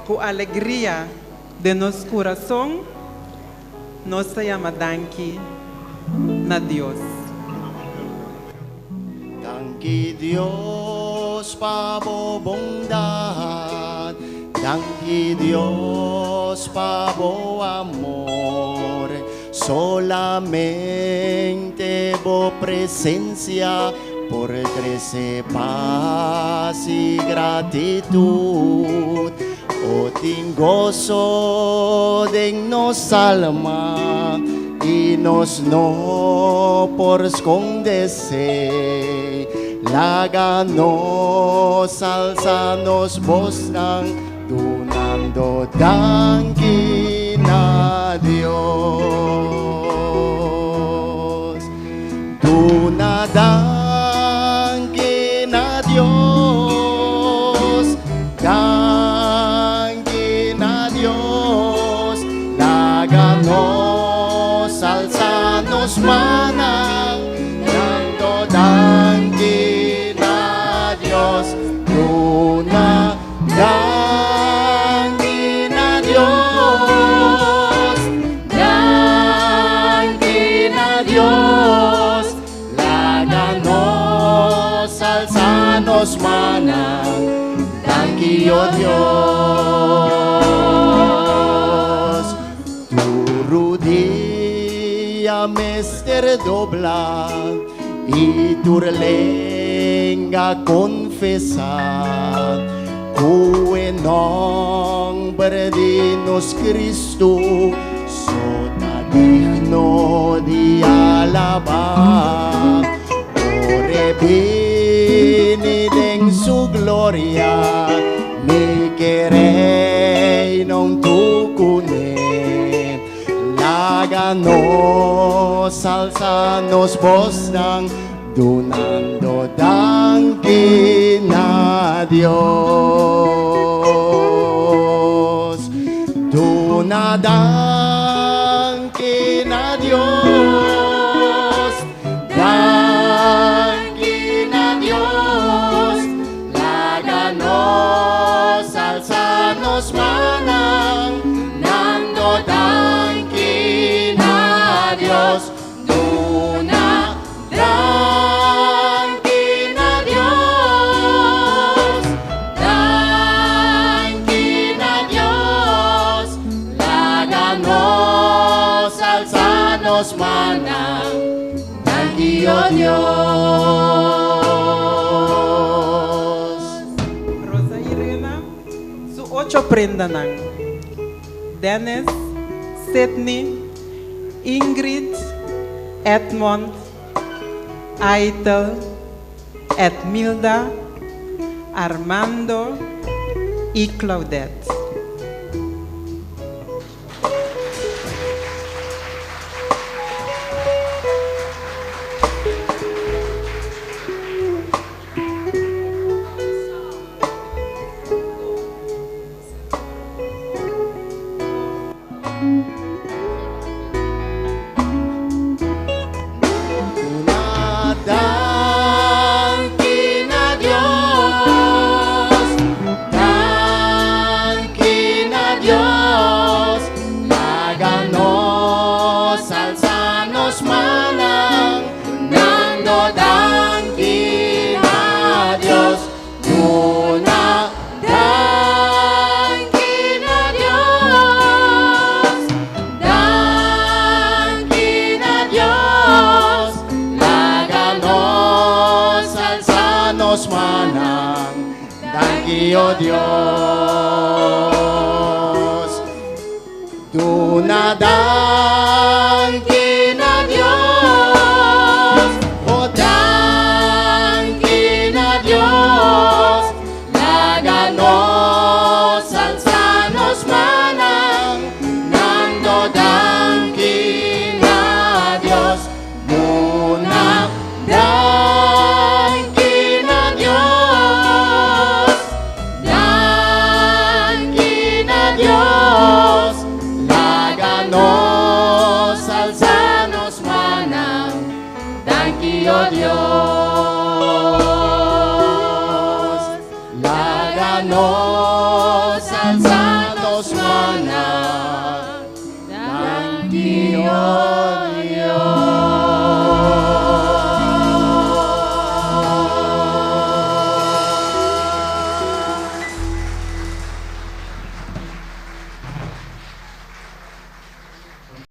por alegria de nosso coração, nós chamamos danke na Deus. Danke Dios pa bo bondad, danke Dios pa bo amor, solamente bo presencia por trece paz y gratitud. O ting gozo de nos alma y nos no por esconderse. Láganos, alzanos, bostan, donando danke na Dios. Duna danke na Dios. Danke na Dios. Láganos, alzanos, manang, dando danke na Dios. Duna danke na Dios. Danke na Dios. Láganos, alzanos, manang, danke o Dios. Tu rodilla mester dobla y tu lengua confesar que en nombre de nos Cristo sota digno de alabar. Ore bene en su gloria, mi querer non tu cune. Láganos, alzanos, bostan, donando danke na Dios. Dona danke na Dios. Danke na Dios. Láganos, alzanos, manang, dando danke na Dios. Dona danke na Dios. Danke na Dios. Láganos, alzanos, manang, danke o Dios. Rosa Irena, su 8 prenda nang. Dennis, Sydney, Ingrid, Edmond, Aitel, Edmilda, Armando y Claudette. Duna danke na Dios. Danke na Dios. Láganos, alzanos, manang, dando danke na Dios. Duna danke na Dios. Danke na Dios. Láganos, alzanos, manang, danke o Dios. Duna danke na Dios. O danke na Dios. Láganos, alzanos, manang, dando danke na Dios. Duna danke na Dios. Danke na Dios. Láganos, alzanos, manang, danke o Dios. Láganos, alzanos. alzanos mana. Dan Diyos.